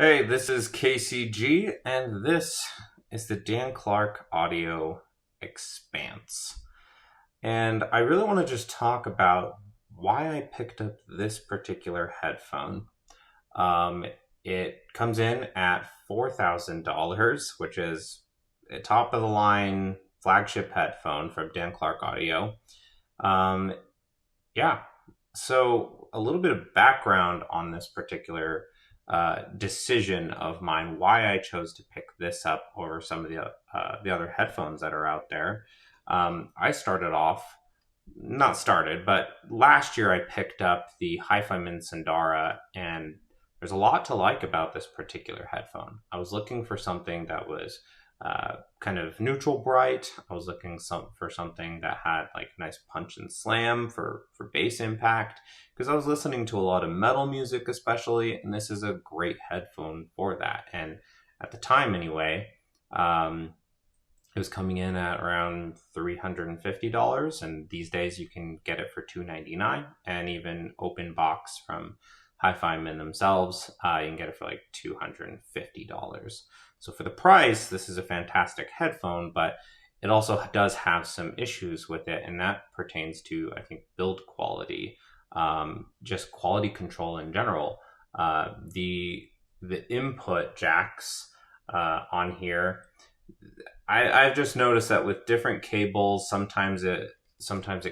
Hey, this is KCG, and this is the Dan Clark Audio Expanse. And I really want to just talk about why I picked up this particular headphone. Um, it comes in at $4,000, which is a top of the line flagship headphone from Dan Clark Audio. Um, yeah, so a little bit of background on this particular decision of mine, why I chose to pick this up over some of the other headphones that are out there. I started off, not started, but last year I picked up the HiFiman Sundara, and there's a lot to like about this particular headphone. I was looking for something that was kind of neutral bright. I was looking for something that had like a nice punch and slam for bass impact, because I was listening to a lot of metal music especially, and this is a great headphone for that. And at the time anyway, it was coming in at around $350, and these days you can get it for $299, and even open box from HiFiman themselves, you can get it for like $250. So for the price, this is a fantastic headphone, but it also does have some issues with it, and that pertains to, I think, build quality, just quality control in general. The input jacks on here, I've just noticed that with different cables, sometimes it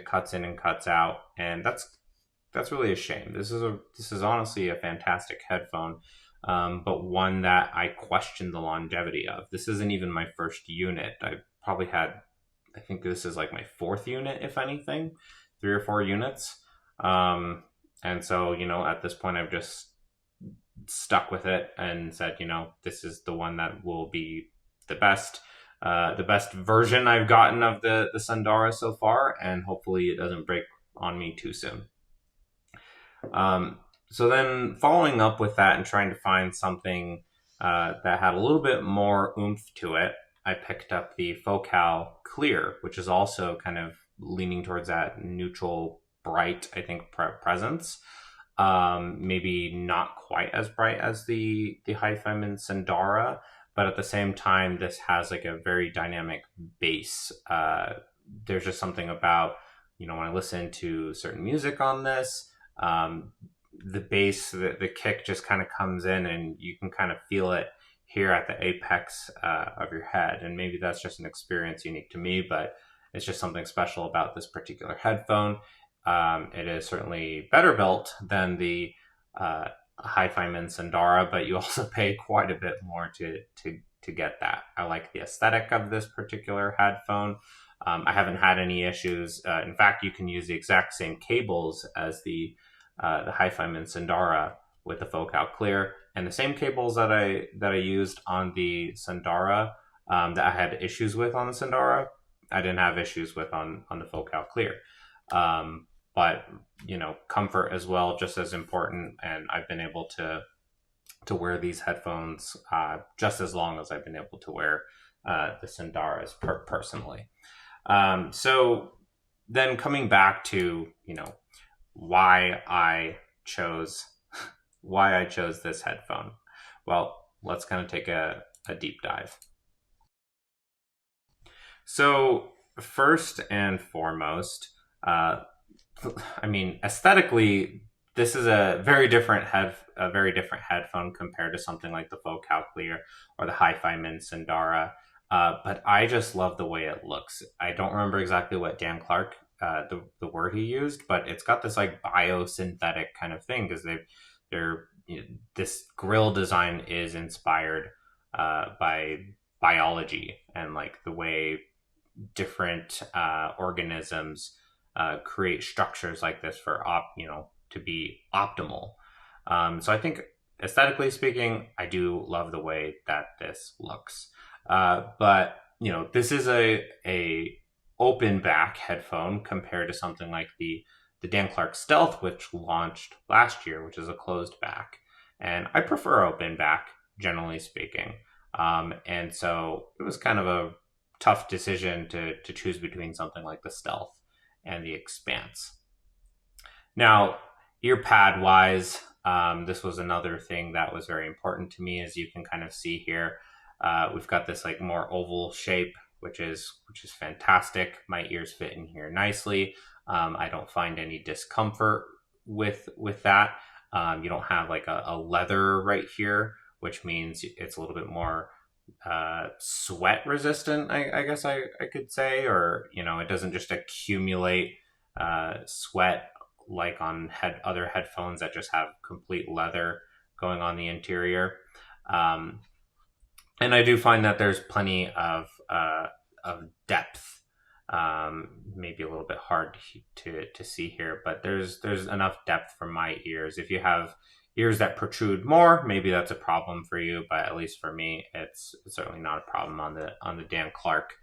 cuts in and cuts out, and that's really a shame. This is honestly a fantastic headphone. But one that I question the longevity of. This isn't even my first unit. I think this is like my fourth unit, if anything, 3 or 4 units. And so, at this point, I've just stuck with it and said, this is the one that will be the best version I've gotten of the Sundara so far, and hopefully it doesn't break on me too soon. So then following up with that and trying to find something that had a little bit more oomph to it, I picked up the Focal Clear, which is also kind of leaning towards that neutral, bright, I think, presence. Maybe not quite as bright as the HiFiman Sundara, but at the same time, this has like a very dynamic bass. There's just something about, when I listen to certain music on this, the bass, the kick just kind of comes in, and you can kind of feel it here at the apex of your head. And maybe that's just an experience unique to me, but it's just something special about this particular headphone. It is certainly better built than the HiFiman Sundara, but you also pay quite a bit more to get that. I like the aesthetic of this particular headphone. I haven't had any issues. In fact, you can use the exact same cables as the HiFiman Sundara with the Focal Clear, and the same cables that I used on the Sundara that I had issues with on the Sundara, I didn't have issues with on the Focal Clear. But comfort as well, just as important, and I've been able to wear these headphones just as long as I've been able to wear the Sundaras personally. So then coming back to why I chose this headphone. Well, let's kind of take a deep dive. So first and foremost, aesthetically, this is a very different headphone compared to something like the Focal Clear or the HiFiman Sundara. But I just love the way it looks. I don't remember exactly what Dan Clark, the word he used, but it's got this like biosynthetic kind of thing, because this grill design is inspired by biology and like the way different organisms create structures like this for to be optimal. So I think aesthetically speaking, I do love the way that this looks. But this is a open back headphone compared to something like the Dan Clark Stealth, which launched last year, which is a closed back. And I prefer open back, generally speaking. And so it was kind of a tough decision to choose between something like the Stealth and the Expanse. Now, ear pad wise, This was another thing that was very important to me, as you can kind of see here. We've got this like more oval shape, which is fantastic. My ears fit in here nicely. I don't find any discomfort with that. You don't have like a leather right here, which means it's a little bit more sweat resistant, I guess I could say, or it doesn't just accumulate sweat like on other headphones that just have complete leather going on the interior. And I do find that there's plenty of depth. Maybe a little bit hard to see here, but there's enough depth for my ears. If you have ears that protrude more, maybe that's a problem for you, but at least for me, it's certainly not a problem on the Dan Clark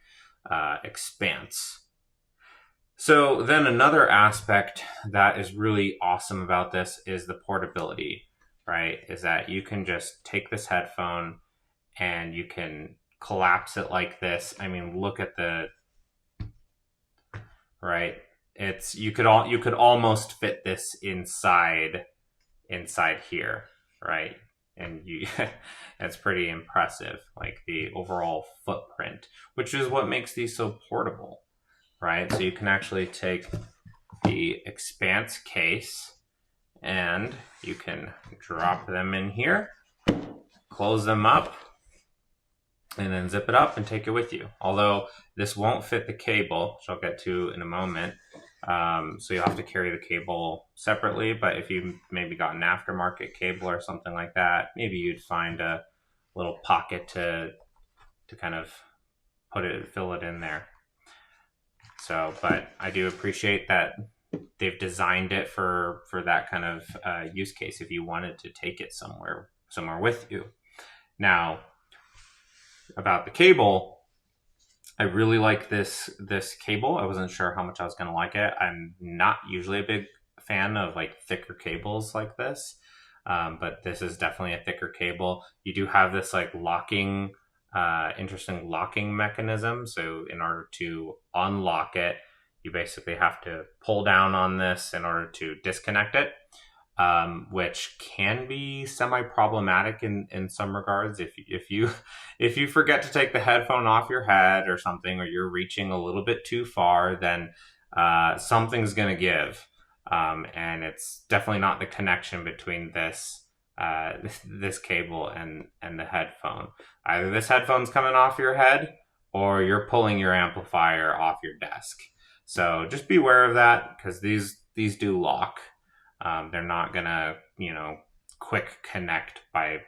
Expanse. So then another aspect that is really awesome about this is the portability, right? Is that you can just take this headphone and you can collapse it like this. I mean, look at right? You could almost fit this inside here, right? And it's pretty impressive, like the overall footprint, which is what makes these so portable, right? So you can actually take the Expanse case and you can drop them in here, close them up, and then zip it up and take it with you. Although this won't fit the cable, which I'll get to in a moment. So you'll have to carry the cable separately, but if you maybe got an aftermarket cable or something like that, maybe you'd find a little pocket to kind of fill it in there. So, but I do appreciate that they've designed it for that kind of use case if you wanted to take it somewhere with you. Now, about the cable, I really like this cable. I wasn't sure how much I was going to like it. I'm not usually a big fan of like thicker cables like this, but this is definitely a thicker cable. You do have this like interesting locking mechanism. So in order to unlock it, you basically have to pull down on this in order to disconnect it, which can be semi-problematic in some regards. If you forget to take the headphone off your head or something, or you're reaching a little bit too far, then something's going to give, and it's definitely not the connection between this cable and the headphone. Either this headphone's coming off your head, or you're pulling your amplifier off your desk. So just be aware of that, because these do lock. They're not gonna, quick connect by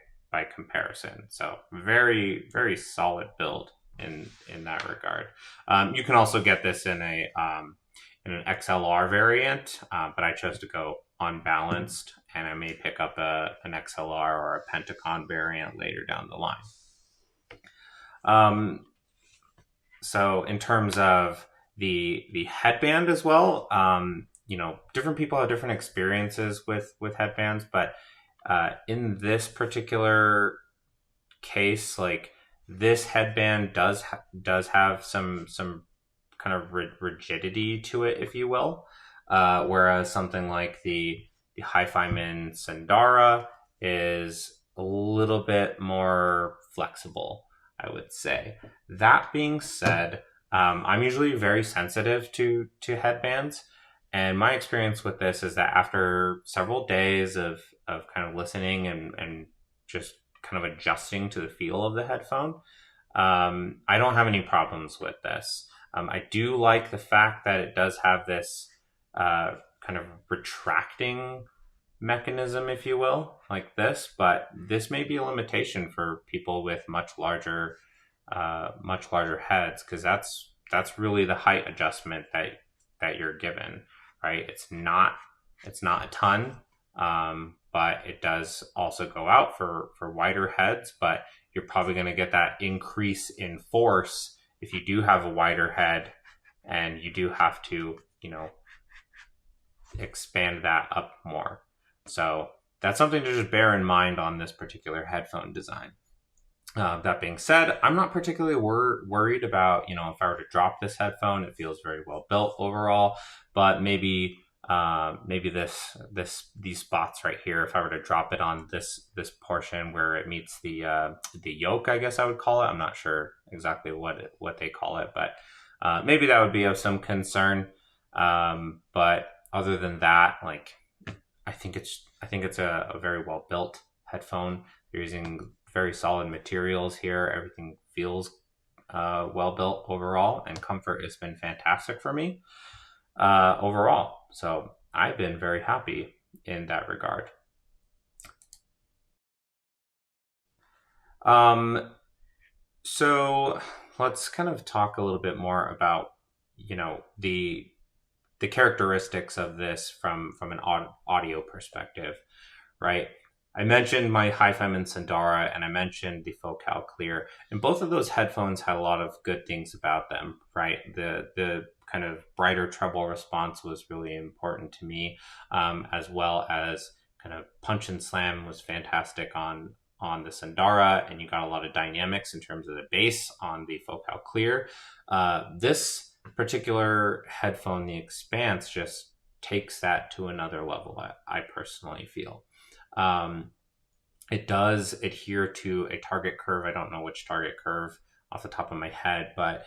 comparison. So very, very solid build in that regard. You can also get this in an XLR variant, but I chose to go unbalanced, and I may pick up an XLR or a Pentacon variant later down the line. So in terms of the headband as well, different people have different experiences with headbands, but in this particular case, like this headband does have some kind of rigidity to it, if you will, whereas something like the HiFiman Sundara is a little bit more flexible, I would say. That being said, I'm usually very sensitive to headbands. And my experience with this is that after several days of kind of listening and just kind of adjusting to the feel of the headphone, I don't have any problems with this. I do like the fact that it does have this kind of retracting mechanism, if you will, like this, but this may be a limitation for people with much larger heads, because that's really the height adjustment that you're given. Right, it's not a ton, but it does also go out for wider heads. But you're probably going to get that increase in force if you do have a wider head, and you do have to, expand that up more. So that's something to just bear in mind on this particular headphone design. That being said, I'm not particularly worried about, if I were to drop this headphone. It feels very well built overall, but maybe maybe these spots right here, if I were to drop it on this portion where it meets the yoke, I guess I would call it. I'm not sure exactly what they call it, but maybe that would be of some concern. But other than that, like, I think it's a very well built headphone. They're using very solid materials here. Everything feels well built overall, and comfort has been fantastic for me overall. So I've been very happy in that regard. Um, so let's kind of talk a little bit more about, the characteristics of this from an audio perspective, right? I mentioned my HiFiman Sundara and I mentioned the Focal Clear, and both of those headphones had a lot of good things about them, right? The kind of brighter treble response was really important to me, as well as kind of punch and slam was fantastic on the Sundara, and you got a lot of dynamics in terms of the bass on the Focal Clear. This particular headphone, the Expanse, just takes that to another level, I personally feel. It does adhere to a target curve. I don't know which target curve off the top of my head, but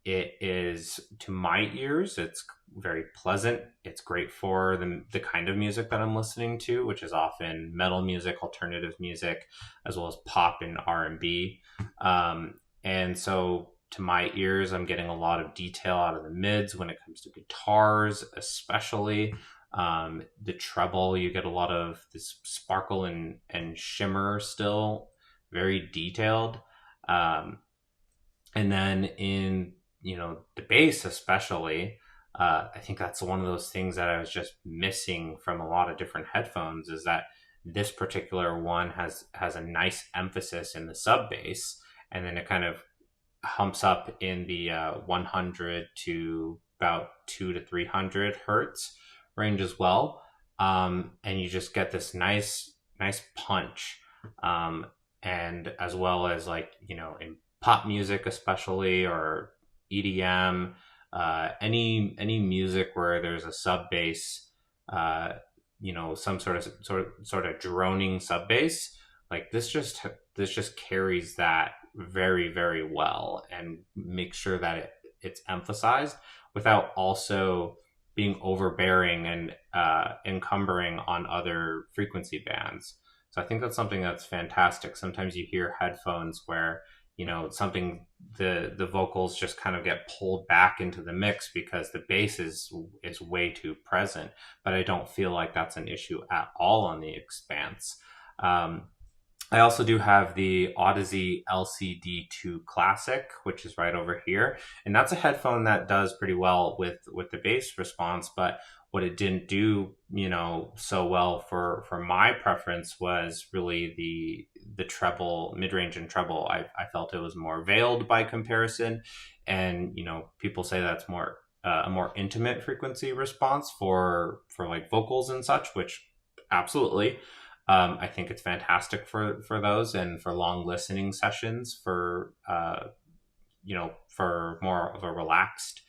it is, to my ears, it's very pleasant. It's great for the kind of music that I'm listening to, which is often metal music, alternative music, as well as pop and R&B. And so to my ears, I'm getting a lot of detail out of the mids when it comes to guitars, especially. The treble, you get a lot of this sparkle and shimmer still, very detailed. And then in, the bass especially, I think that's one of those things that I was just missing from a lot of different headphones, is that this particular one has a nice emphasis in the sub bass, and then it kind of humps up in the 100 to about 2 to 300 hertz range as well. And you just get this nice punch. And as well as, like, in pop music especially, or EDM, any music where there's a sub bass, some sort of droning sub bass, like this just carries that very, very well, and makes sure that it's emphasized without also being overbearing and encumbering on other frequency bands. So I think that's something that's fantastic. Sometimes you hear headphones where, something, the vocals just kind of get pulled back into the mix because the bass is way too present. But I don't feel like that's an issue at all on the Expanse. I also do have the Odyssey LCD2 Classic, which is right over here. And that's a headphone that does pretty well with the bass response. But what it didn't do, so well for my preference was really the treble, mid-range and treble. I felt it was more veiled by comparison. And, people say that's more a more intimate frequency response for like vocals and such, which absolutely. I think it's fantastic for those, and for long listening sessions, for for more of a relaxed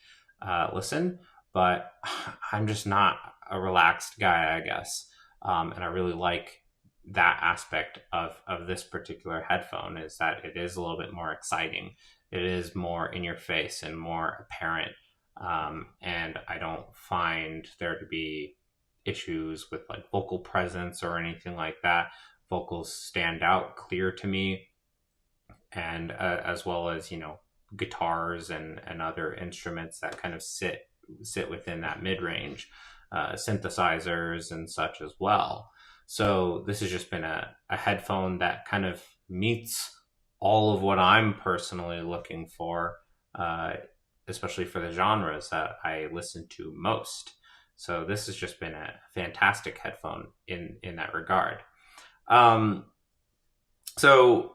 listen. But I'm just not a relaxed guy, I guess. And I really like that aspect of this particular headphone, is that it is a little bit more exciting. It is more in your face and more apparent. And I don't find there to be issues with like vocal presence or anything like that. Vocals stand out clear to me, and as well as guitars and other instruments that kind of sit within that mid-range, synthesizers and such as well. So this has just been a headphone that kind of meets all of what I'm personally looking for, especially for the genres that I listen to most. So this has just been a fantastic headphone in that regard. So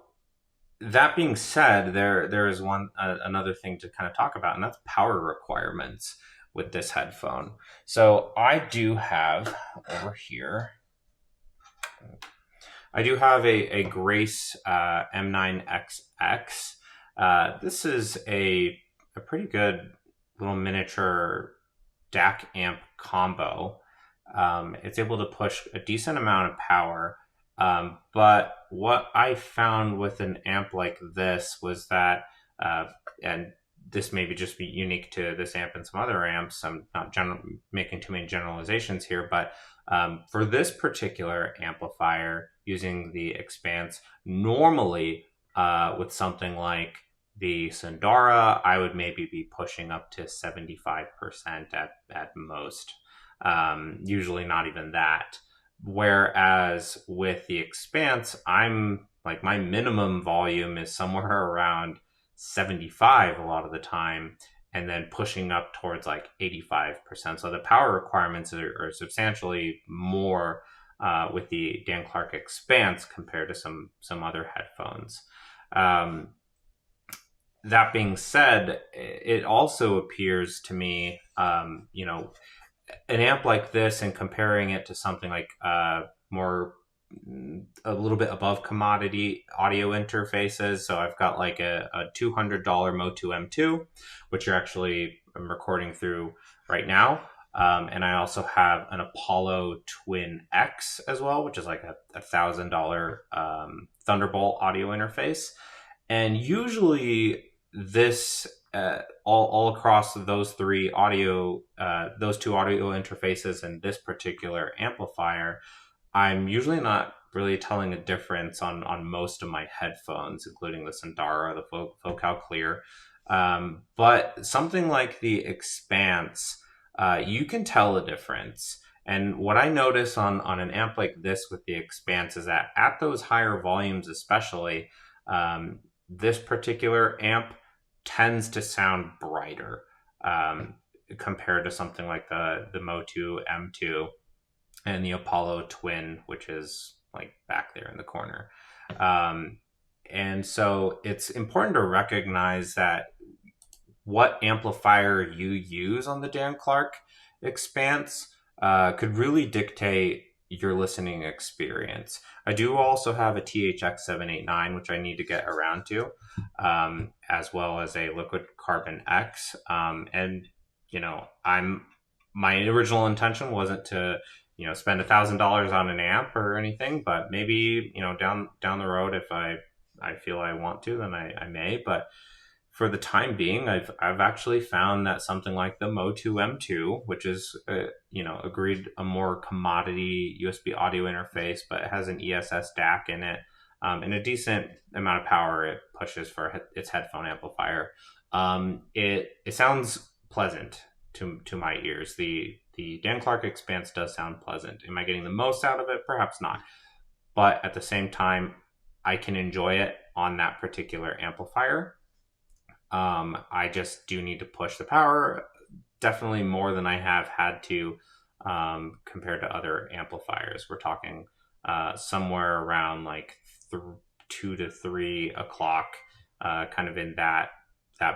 that being said, there is another thing to kind of talk about, and that's power requirements with this headphone. So I do have over here, I do have a Grace M9XX. This is a pretty good little miniature DAC amp combo. It's able to push a decent amount of power. But what I found with an amp like this was that, and this may be just be unique to this amp and some other amps. I'm not making too many generalizations here, but for this particular amplifier using the Expanse, normally with something like the Sundara, I would maybe be pushing up to 75% at most. Usually not even that. Whereas with the Expanse, I'm like, my minimum volume is somewhere around 75 a lot of the time, and then pushing up towards like 85%. So the power requirements are substantially more with the Dan Clark Expanse compared to some other headphones. That being said, it also appears to me, an amp like this and comparing it to something like more a little bit above commodity audio interfaces. So I've got like a $200 Motu M2, which I'm recording through right now. And I also have an Apollo Twin X as well, which is like a $1,000 Thunderbolt audio interface. And usually this all across those two audio interfaces and this particular amplifier, I'm usually not really telling a difference on most of my headphones, including the Sundara, the Focal Clear. But something like the Expanse, you can tell a difference. And what I notice on an amp like this with the Expanse is that at those higher volumes especially, this particular amp tends to sound brighter compared to something like the Motu M2 and the Apollo Twin, which is like back there in the corner. And so it's important to recognize that what amplifier you use on the Dan Clark Expanse could really dictate your listening experience. I do also have a THX 789, which I need to get around to, as well as a Liquid Carbon X. And my original intention wasn't to spend $1,000 on an amp or anything, but maybe down the road, if I feel I want to, then I may. But for the time being, I've actually found that something like the Motu M2, which is agreed a more commodity USB audio interface, but it has an ESS DAC in it, and a decent amount of power it pushes for its headphone amplifier. It sounds pleasant to my ears. The Dan Clark Expanse does sound pleasant. Am I getting the most out of it? Perhaps not. But at the same time, I can enjoy it on that particular amplifier. I just do need to push the power definitely more than I have had to compared to other amplifiers. We're talking somewhere around like 2 to 3 o'clock, kind of in that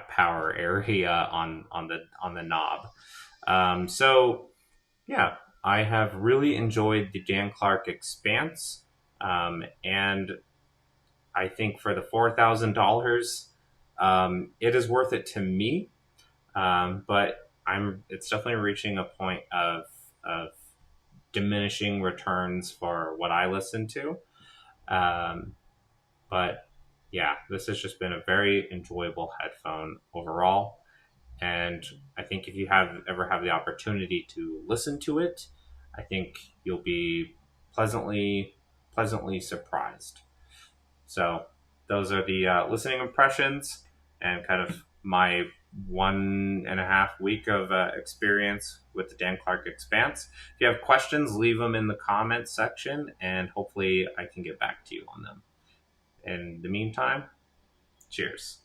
power area on the knob. So yeah, I have really enjoyed the Dan Clark Expanse, and I think for the $4,000, it is worth it to me. But it's definitely reaching a point of diminishing returns for what I listen to. But yeah, this has just been a very enjoyable headphone overall. And I think if you ever have the opportunity to listen to it, I think you'll be pleasantly surprised. So those are the listening impressions and kind of my 1.5 week of experience with the Dan Clark Expanse. If you have questions, leave them in the comments section, and hopefully I can get back to you on them. In the meantime, cheers.